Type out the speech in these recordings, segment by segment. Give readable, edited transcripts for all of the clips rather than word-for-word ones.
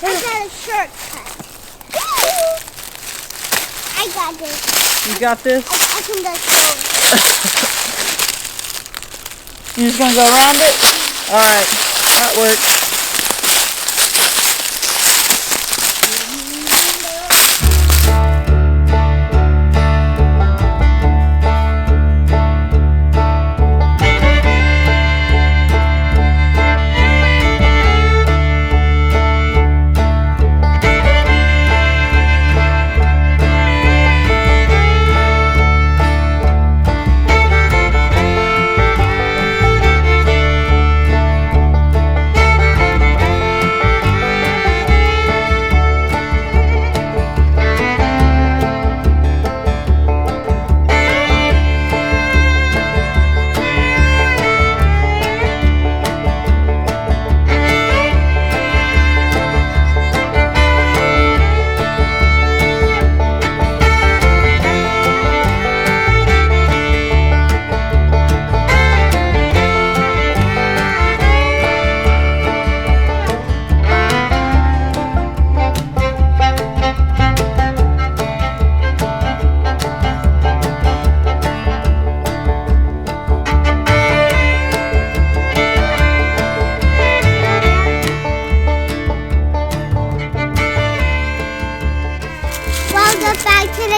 I got a shortcut. I got this. You got this? I can just go. You're just going to go around it? Alright, that works.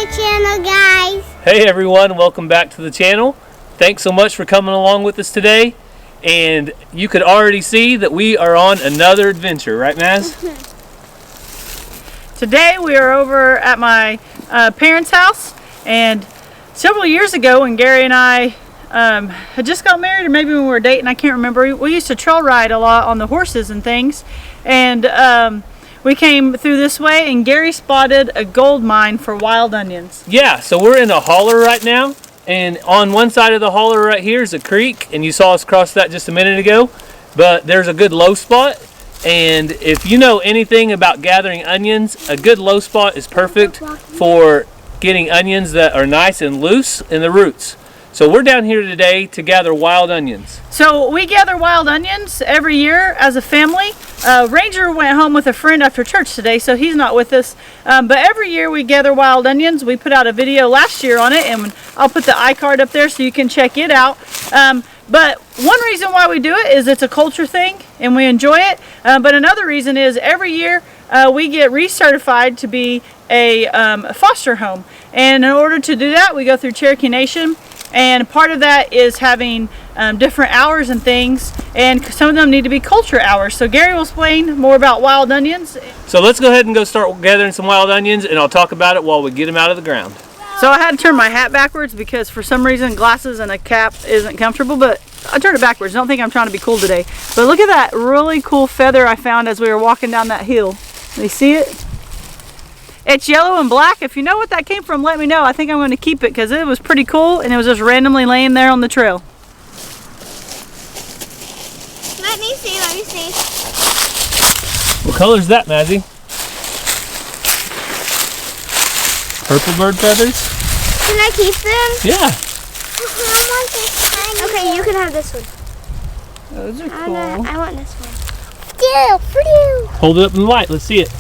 Channel, guys. Hey everyone, welcome back to the channel. Thanks so much for coming along with us today. And you could already see that we are on another adventure, right Maz? Today we are over at my parents' house, and several years ago when Gary and I had just got married, or maybe when we were dating, I can't remember, we used to trail ride a lot on the horses and things, and we came through this way and Gary spotted a gold mine for wild onions. Yeah, so we're in a holler right now, and on one side of the holler right here is a creek, and you saw us cross that just a minute ago, but there's a good low spot, and if you know anything about gathering onions, a good low spot is perfect for getting onions that are nice and loose in the roots. So we're down here today to gather wild onions. So we gather wild onions every year as a family. Ranger went home with a friend after church today, so he's not with us. But every year we gather wild onions. We put out a video last year on it, and I'll put the iCard up there so you can check it out. But one reason why we do it is it's a culture thing, and we enjoy it. But another reason is every year we get recertified to be a foster home. And in order to do that, we go through Cherokee Nation. And part of that is having different hours and things, and some of them need to be culture hours. So Gary will explain more about wild onions. So let's go ahead and go start gathering some wild onions, and I'll talk about it while we get them out of the ground. So I had to turn my hat backwards because for some reason glasses and a cap isn't comfortable, but I turned it backwards. Don't think I'm trying to be cool today. But look at that really cool feather I found as we were walking down that hill. You see it? It's yellow and black. If you know what that came from, let me know. I think I'm going to keep it because it was pretty cool, and it was just randomly laying there on the trail. Let me see, let me see. What color is that, Mazzy? Purple bird feathers? Can I keep them? Yeah. I want this tiny one. You can have this one. Those are cool. I want this one. Still, for you. Hold it up in the light. Let's see it.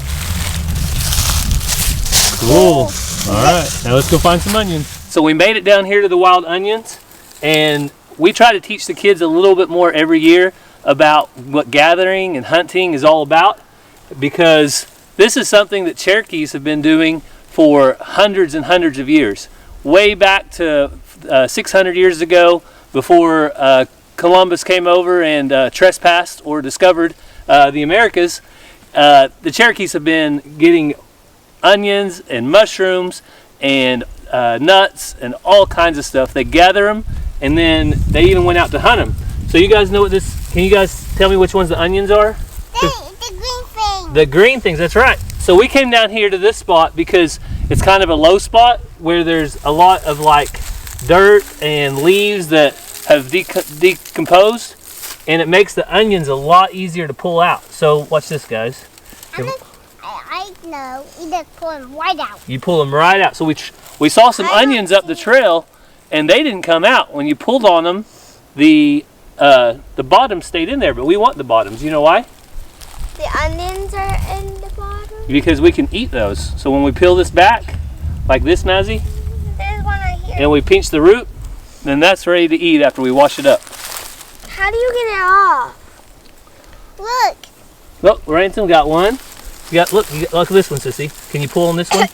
Cool. Alright, now let's go find some onions. So we made it down here to the wild onions, and we try to teach the kids a little bit more every year about what gathering and hunting is all about, because this is something that Cherokees have been doing for hundreds and hundreds of years. Way back to 600 years ago, before Columbus came over and trespassed or discovered the Americas, the Cherokees have been getting onions and mushrooms and nuts and all kinds of stuff. They gather them, and then they even went out to hunt them. So you guys know what this, can you guys tell me which ones the onions are? The green thing. The green things, that's right. So we came down here to this spot because it's kind of a low spot where there's a lot of like dirt and leaves that have decomposed, and it makes the onions a lot easier to pull out. So watch this, guys. I know. You just pull them right out. You pull them right out. So we saw some onions up the trail, and they didn't come out. When you pulled on them, the bottom stayed in there, but we want the bottoms. You know why? The onions are in the bottom? Because we can eat those. So when we peel this back, like this, Mazzy, There's one right here. and we pinch the root, then that's ready to eat after we wash it up. How do you get it off? Look. Look, Ransom got one. Look at this one, Sissy. Can you pull on this one?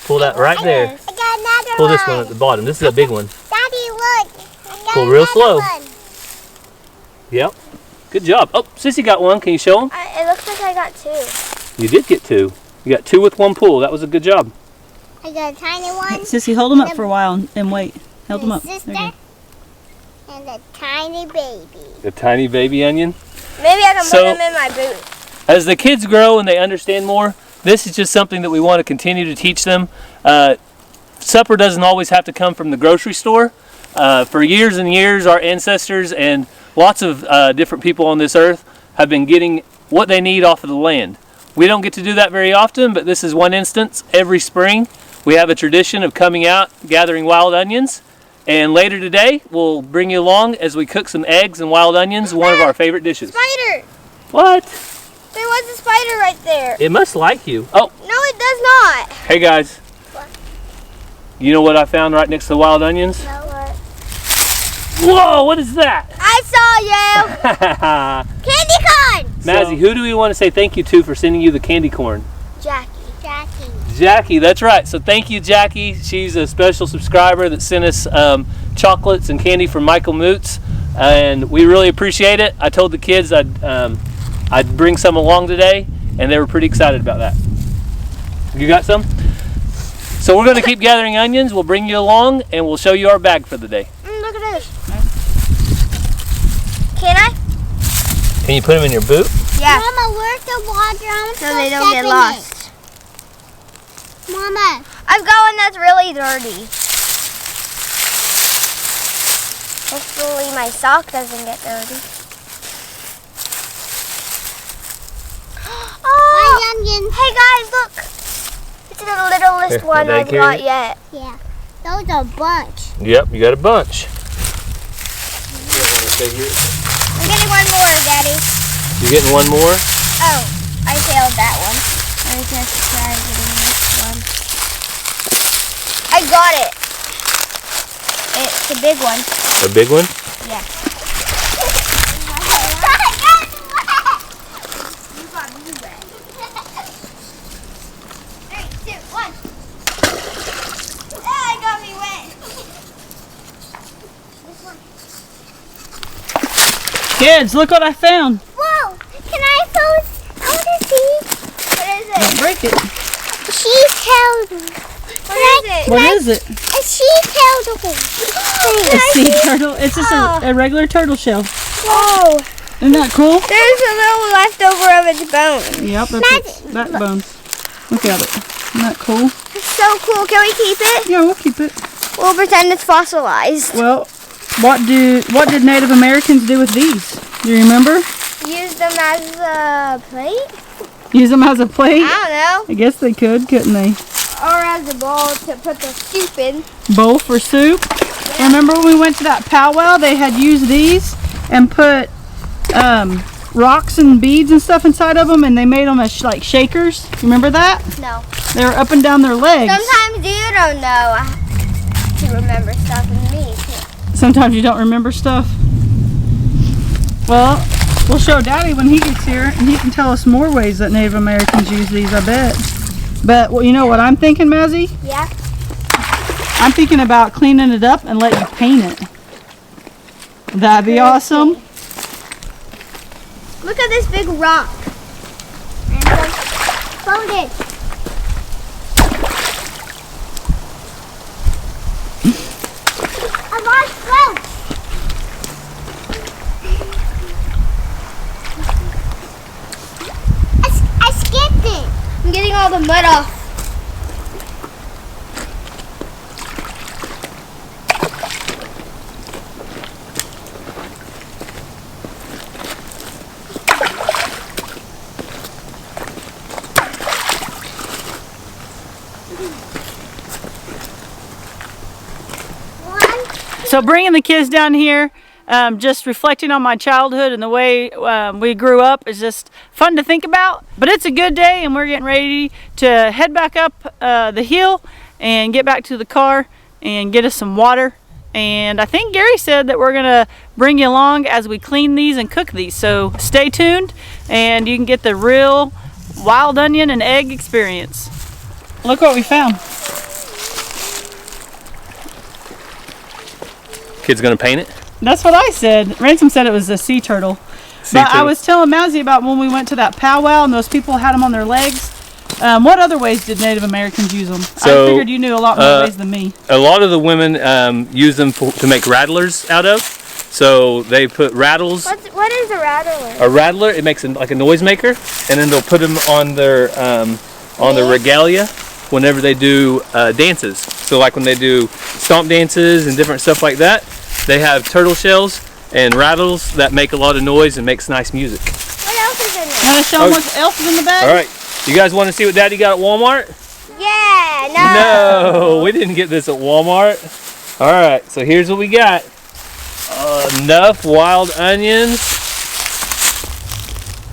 Pull that right there. I got another Pull this one at the bottom. This is a big one. Daddy, look. I got Pull real another slow. one. Yep. Good job. Oh, Sissy got one. Can you show them? It looks like I got two. You did get two. You got two with one pull. That was a good job. I got a tiny one. Sissy, hold them up for a while and wait. Hold them up. There Sister, you go. and a tiny baby. The tiny baby onion. Maybe I can So- put them in my boot. As the kids grow and they understand more, this is just something that we want to continue to teach them. Supper doesn't always have to come from the grocery store. For years and years, our ancestors and lots of different people on this earth have been getting what they need off of the land. We don't get to do that very often, but this is one instance. Every spring, we have a tradition of coming out, gathering wild onions. And later today, we'll bring you along as we cook some eggs and wild onions, one of our favorite dishes. Spider! What? There was a spider right there. It must like you. Oh, No, it does not. hey guys. What? You know what I found right next to the wild onions? No, what? Whoa, what is that? I saw you. Candy corn. Mazzy, who do we want to say thank you to for sending you the candy corn? Jackie. Jackie. Jackie, that's right. So thank you, Jackie. She's a special subscriber that sent us chocolates and candy from Michael Moots, and we really appreciate it. I told the kids I'd bring some along today, and they were pretty excited about that. You got some? So we're going to keep gathering onions. We'll bring you along, and we'll show you our bag for the day. Look at this. Can I? Can you put them in your boot? Yeah. Mama, where's the water? So they don't get lost. Mama. I've got one that's really dirty. Hopefully my sock doesn't get dirty. Oh! Onions. Hey guys, look. It's the littlest Here, one did I I've carry got it? yet. Yeah. Those are a bunch. Yep, you got a bunch. I'm getting one more, Daddy. You getting one more? Oh, I failed that one. Let me just try getting this one. I got it. It's a big one. A big one? Yeah. Kids, look what I found. Whoa! Can I pose? I want to see. What is it? Don't break it. She-tailed. What is it? A she-tailed. A sea turtle. It's just a regular turtle shell. Whoa! Isn't that cool? There's a little leftover of its bone. Yep, that's its backbone. Look at it. Isn't that cool? It's so cool. Can we keep it? Yeah, we'll keep it. We'll pretend it's fossilized. Well, what did Native Americans do with these? Do you remember? Use them as a plate? Use them as a plate? I don't know. I guess they could, couldn't they? Or as a bowl to put the soup in. Bowl for soup. Remember when we went to that powwow? They had used these and put rocks and beads and stuff inside of them, and they made them as like shakers. You remember that? No. They were up and down their legs. Sometimes you don't know to remember stuff and me too. Sometimes you don't remember stuff. Well, we'll show Daddy when he gets here, and he can tell us more ways that Native Americans use these, I bet. But well, you know what I'm thinking, Mazzy? Yeah. I'm thinking about cleaning it up and let you paint it. That'd be awesome. Look at this big rock. And folded. I lost float. I skipped it. I'm getting all the mud off. So bringing the kids down here, just reflecting on my childhood and the way we grew up is just fun to think about. But it's a good day, and we're getting ready to head back up the hill and get back to the car and get us some water. And I think Gary said that we're gonna bring you along as we clean these and cook these. So stay tuned, and you can get the real wild onion and egg experience. Look what we found. Kid's gonna paint it? That's what I said. Ransom said it was a sea turtle. I was telling Mazzy about when we went to that powwow and those people had them on their legs. What other ways did Native Americans use them? So, I figured you knew a lot more ways than me. A lot of the women use them to make rattlers out of. So they put rattles. What is a rattler? A rattler, it makes like a noisemaker, and then they'll put them on their regalia whenever they do dances. So like when they do stomp dances and different stuff like that, they have turtle shells and rattles that make a lot of noise and makes nice music. What else is in there? Want to show them what else is in the bag? All right, you guys want to see what Daddy got at Walmart? Yeah, No, we didn't get this at Walmart. All right, so here's what we got. Enough wild onions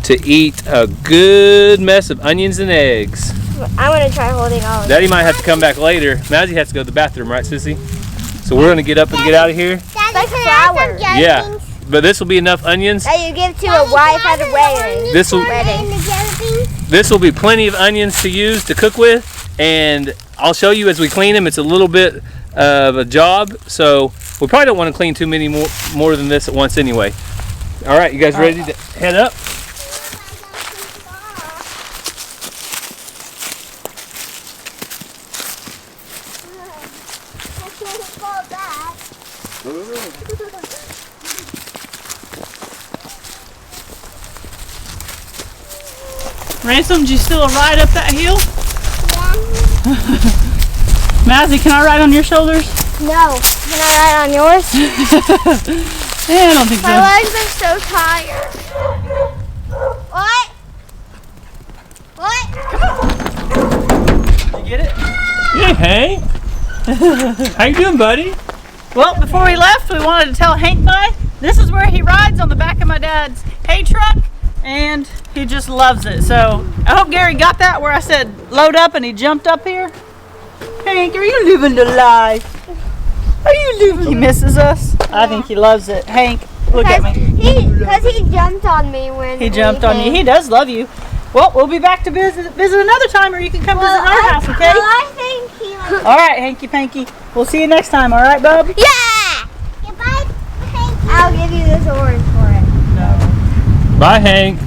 to eat a good mess of onions and eggs. I'm going to try holding all of them. Daddy might have to come back later. Mazzy has to go to the bathroom, right, Sissy? So we're going to get up and get out of here. It's like flowers. Yeah, but this will be enough onions. That you give to a wife at a wedding. This will be plenty of onions to use to cook with, and I'll show you as we clean them. It's a little bit of a job, so we probably don't want to clean too many more than this at once anyway. All right, you guys ready to head up? Ransom, did you still ride up that hill? Yeah. Mazzy, can I ride on your shoulders? No. Can I ride on yours? Yeah, I don't think so. My legs are so tired. What? What? You get it? Hey, Hank. How you doing, buddy? Well, before we left, we wanted to tell Hank bye. This is where he rides, on the back of my dad's hay truck, and he just loves it. So I hope Gary got that where I said load up and he jumped up here. Hank, are you living the life? Are you living? He misses us. Yeah. I think he loves it. Hank, look at me. Because he jumped on me when he jumped on you. He does love you. Well, we'll be back to visit another time, or you can come visit our house, okay? Well, I think he was... All right, Hanky Panky. We'll see you next time, all right, bub? Yeah! Goodbye, Hanky. I'll give you this orange for it. No. Bye, Hank.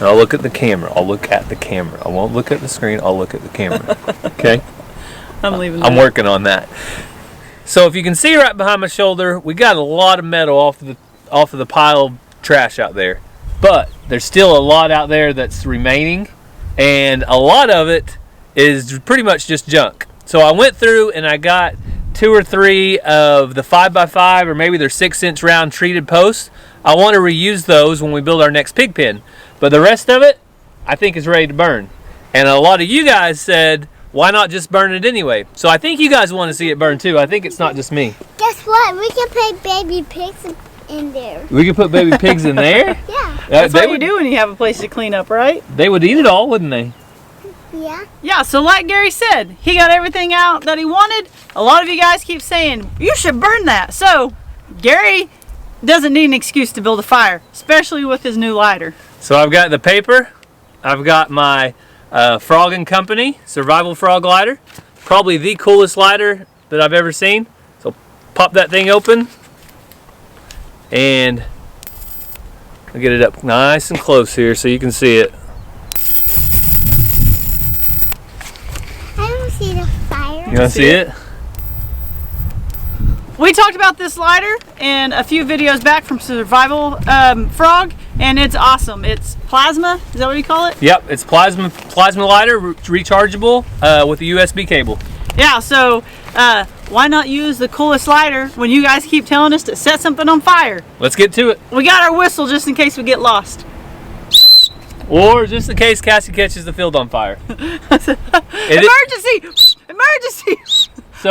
I'll look at the camera. I'll look at the camera. I won't look at the screen. I'll look at the camera. Okay? I'm leaving. I'm working on that. So if you can see right behind my shoulder, we got a lot of metal off of the pile of trash out there. But there's still a lot out there that's remaining, and a lot of it is pretty much just junk. So I went through and I got 2 or 3 of the 5x5 or maybe they're 6-inch round treated posts. I want to reuse those when we build our next pig pen. But the rest of it, I think is ready to burn. And a lot of you guys said, why not just burn it anyway? So I think you guys want to see it burn too. I think it's not just me. Guess what? We can put baby pigs in there. We can put baby pigs in there? Yeah. That's what you do when you have a place to clean up, right? They would eat it all, wouldn't they? Yeah. Yeah, so like Gary said, he got everything out that he wanted. A lot of you guys keep saying, you should burn that. So Gary doesn't need an excuse to build a fire, especially with his new lighter. So I've got the paper. I've got my Frog & Company Survival Frog lighter. Probably the coolest lighter that I've ever seen. So pop that thing open. And I'll get it up nice and close here so you can see it. I don't see the fire. You want to see it? We talked about this lighter in a few videos back from Survival Frog, and it's awesome. It's plasma, is that what you call it? Yep, it's plasma lighter, rechargeable with a USB cable. Yeah, so why not use the coolest lighter when you guys keep telling us to set something on fire? Let's get to it. We got our whistle just in case we get lost. Or just in case Cassie catches the field on fire. Emergency! Emergency!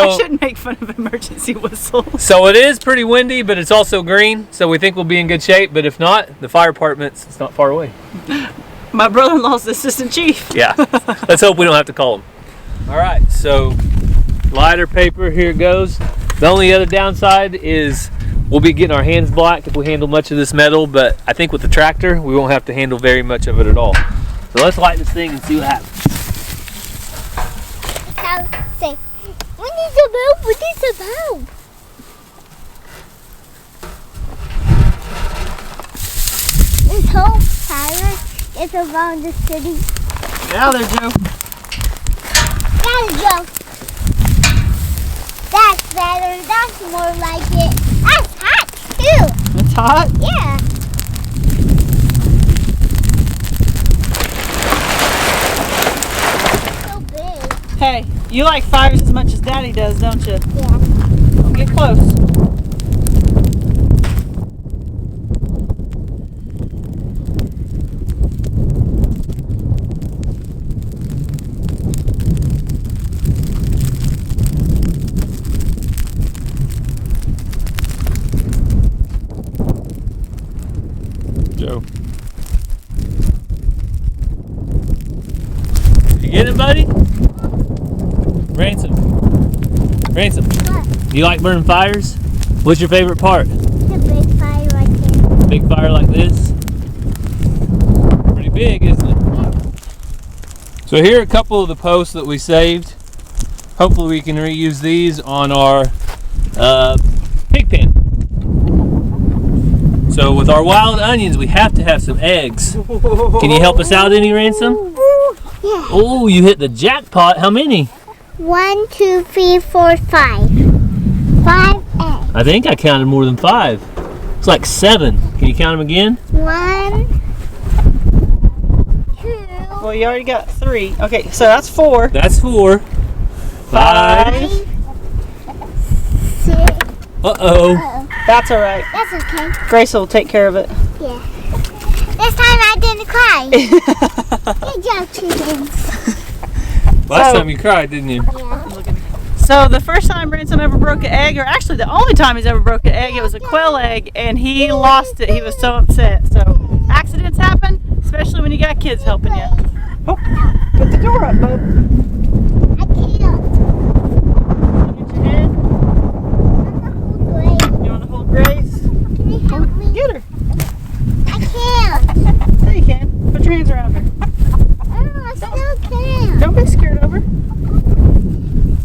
I shouldn't make fun of emergency whistles. So it is pretty windy, but it's also green, so we think we'll be in good shape. But if not, the fire department's it's not far away. My brother-in-law's the assistant chief. Yeah. Let's hope we don't have to call him. All right, so lighter paper, here it goes. The only other downside is we'll be getting our hands black if we handle much of this metal, but I think with the tractor, we won't have to handle very much of it at all. So let's light this thing and see what happens. Say, we need a bulb, we need a bulb. This whole fire is around the city. Get out there, Joe. Gotta go. That's better, that's more like it. That's hot too. It's hot? Yeah. So big. Hey, you like fires as much as Daddy does, don't you? Yeah. Don't get close. Joe. You get it, buddy? Ransom. Ransom. What? You like burning fires? What's your favorite part? The big fire right there. Big fire like this? Pretty big, isn't it? So here are a couple of the posts that we saved. Hopefully we can reuse these on our pig pen. So with our wild onions, we have to have some eggs. Can you help us out any, Ransom? Yeah. Oh, you hit the jackpot. How many? 1, 2, 3, 4, 5. 5 eggs. I think I counted more than 5. It's like 7. Can you count them again? 1, 2. Well, you already got 3. Okay, so that's 4. That's 4. 5. 6. Uh-oh. That's all right. That's okay. Grace will take care of it. Yeah. This time I didn't cry. Good job, chickens. Last time you cried, didn't you? Yeah. So the first time Ransom ever broke an egg, or actually the only time he's ever broke an egg, it was a quail egg, and he lost it. He was so upset. So accidents happen, especially when you got kids helping you. Oh, put the door up, bud. I can't. Get your head. You want to hold Grace? Can you help me? Get her. I can't. There you can. Put your hands around her. Oh, I still can't. Don't be scared of her.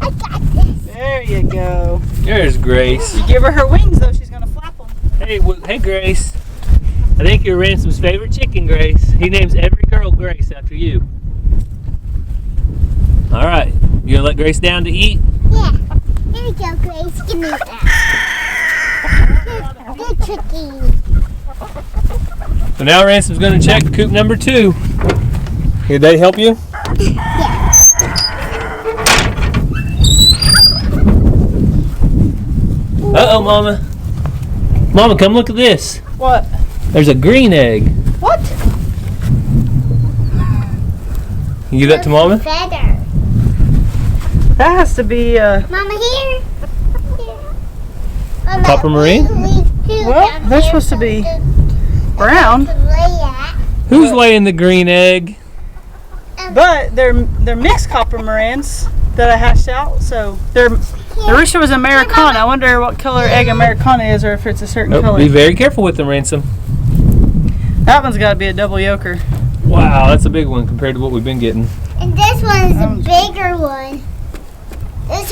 I got this. There you go. There's Grace. You give her her wings, though. She's going to flap them. Hey, hey, Grace. I think you're Ransom's favorite chicken, Grace. He names every girl Grace after you. All right. You gonna let Grace down to eat? Yeah. Here we go, Grace. Give me that. Good tricky. So now Ransom's gonna check coop number 2. Here, they help you? Yeah. Uh-oh, Mama. Mama, come look at this. What? There's a green egg. What? You give that to Mama? Feather. That has to be, Mama, here. Mama, Copper marine? well, they're supposed to be brown, Who's laying the green egg? but they're mixed copper marines that I hashed out. So the rooster was Americana. I wonder what color egg Americana is, or if it's a certain color. Be very careful with them, Ransom. That one's got to be a double yoker. Wow, that's a big one compared to what we've been getting. And this one is a bigger one.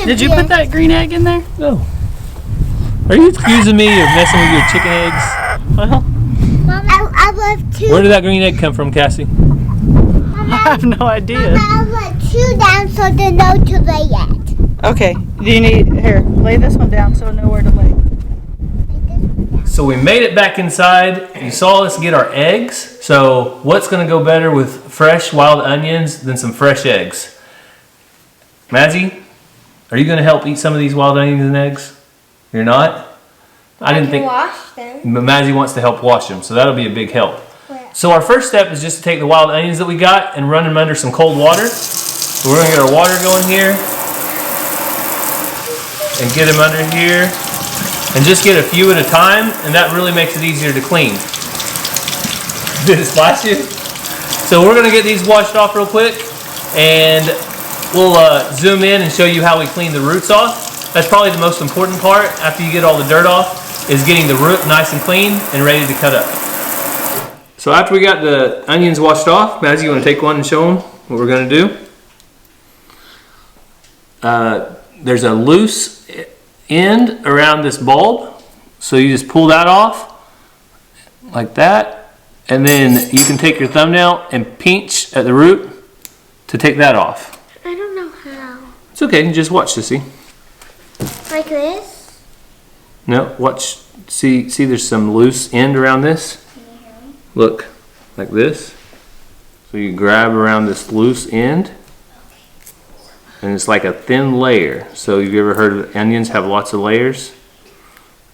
Did you put that green egg in there? No. Are you accusing me of messing with your chicken eggs? Well, Mama, I left 2. Where did that green egg come from, Cassie? I have no idea. Mama, I left 2 down so they know to lay at. Okay. Do you need here? Lay this one down so I know where to lay. So we made it back inside. You saw us get our eggs. So what's going to go better with fresh wild onions than some fresh eggs? Mazzy, are you going to help eat some of these wild onions and eggs? You're not? I didn't think. Wash them. But Mazzy wants to help wash them, so that'll be a big help. So our first step is just to take the wild onions that we got and run them under some cold water. So we're going to get our water going here. and get them under here. And just get a few at a time, and that really makes it easier to clean. Did it splash you? So we're gonna get these washed off real quick, and we'll zoom in and show you how we clean the roots off. That's probably the most important part after you get all the dirt off, is getting the root nice and clean and ready to cut up. So after we got the onions washed off, Mazzy, you wanna take one and show them what we're gonna do? There's a loose end around this bulb, so you just pull that off like that, and then you can take your thumbnail and pinch at the root to take that off. I don't know how. It's okay, just watch to see. Like this? No, watch. See there's some loose end around this? Look, like this. So you grab around this loose end, and it's like a thin layer. So have you ever heard of onions have lots of layers?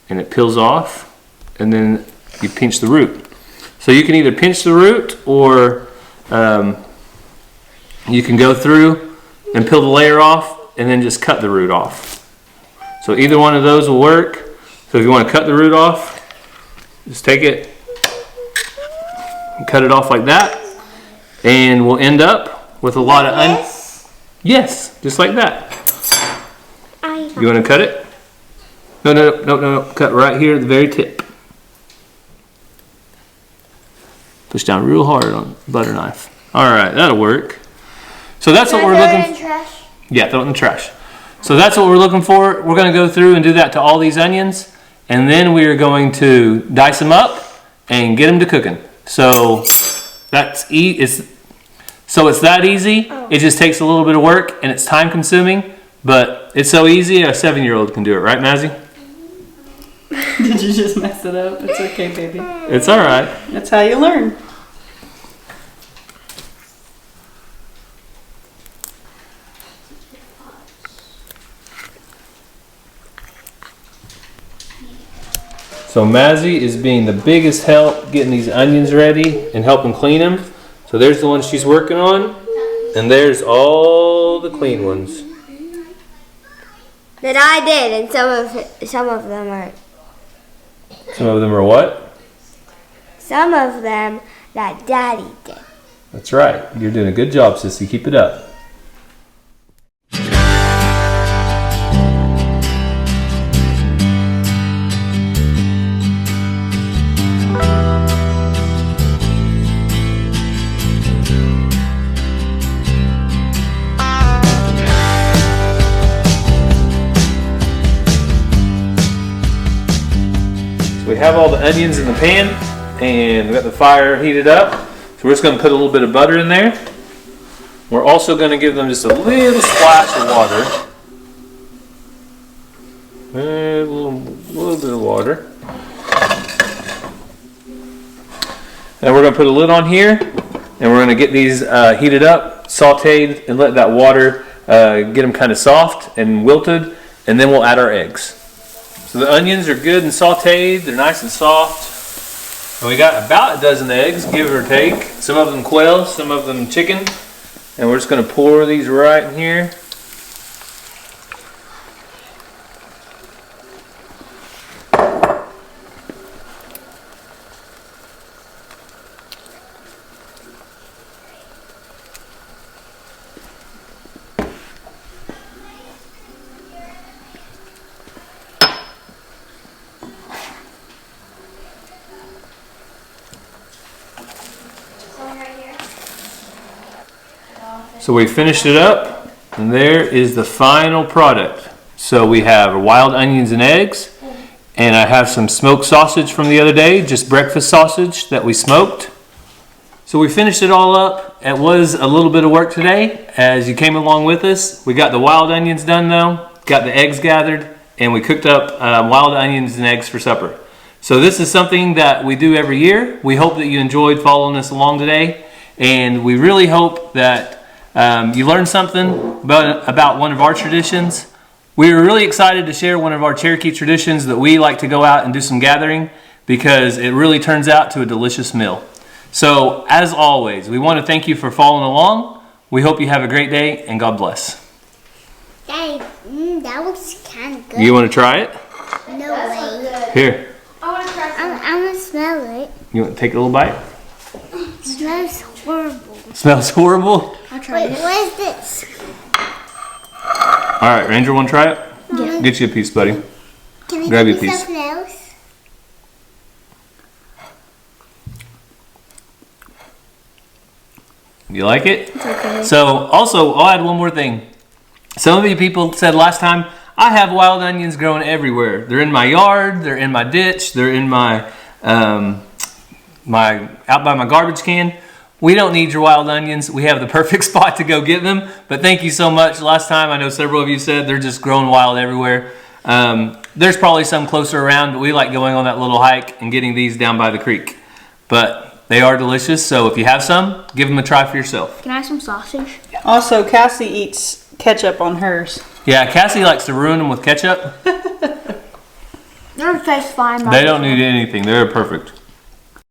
And it peels off, and then you pinch the root. So you can either pinch the root, or you can go through and peel the layer off, and then just cut the root off. So either one of those will work. So if you want to cut the root off, just take it and cut it off like that, and we'll end up with a lot of onions. Yes, just like that. You want to cut it? No. Cut right here at the very tip. Push down real hard on the butter knife. All right, that'll work. So that's what we're looking for. Yeah, throw it in the trash. So that's what we're looking for. We're going to go through and do that to all these onions, and then we are going to dice them up and get them to cooking. So that's So it's that easy. It just takes a little bit of work, and it's time consuming, but it's so easy a 7-year-old can do it, right, Mazzy? Did you just mess it up? It's okay, baby. It's all right. That's how you learn. So Mazzy is being the biggest help getting these onions ready and helping clean them. So there's the one she's working on, and there's all the clean ones. That I did, and some of them are. Some of them are what? Some of them that Daddy did. That's right. You're doing a good job, sissy. Keep it up. We have all the onions in the pan, and we got the fire heated up. So we're just going to put a little bit of butter in there. We're also going to give them just a little splash of water. A little bit of water. And we're going to put a lid on here, and we're going to get these heated up, sauteed, and let that water get them kind of soft and wilted, and then we'll add our eggs. So the onions are good and sauteed. They're nice and soft. And we got about a dozen eggs, give or take. Some of them quail, some of them chicken. And we're just going to pour these right in here. So we finished it up, and there is the final product. So we have wild onions and eggs, and I have some smoked sausage from the other day, just breakfast sausage that we smoked. So we finished it all up. It was a little bit of work today as you came along with us. We got the wild onions done though, got the eggs gathered, and we cooked up wild onions and eggs for supper. So this is something that we do every year. We hope that you enjoyed following us along today, and we really hope that you learned something about one of our traditions. We were really excited to share one of our Cherokee traditions that we like to go out and do some gathering, because it really turns out to a delicious meal. So as always, we want to thank you for following along. We hope you have a great day, and God bless. Dad, that was kind of good. You want to try it? No way. Here. I want to try some. I'm going to smell it. You want to take a little bite? It smells horrible. Smells horrible? I'll try it. What is this? All right, Ranger, want to try it? Yeah. Get you a piece, buddy. Can we Grab you a give me piece. something else? You like it? It's okay. So, also, I'll add one more thing. Some of you people said last time, I have wild onions growing everywhere. They're in my yard, they're in my ditch, they're in my, out by my garbage can. We don't need your wild onions. We have the perfect spot to go get them. But thank you so much. Last time, I know several of you said they're just growing wild everywhere. There's probably some closer around, but we like going on that little hike and getting these down by the creek. But they are delicious, so if you have some, give them a try for yourself. Can I have some sausage? Also, Cassie eats ketchup on hers. Yeah, Cassie likes to ruin them with ketchup. They're taste fine. They don't need anything. They're perfect.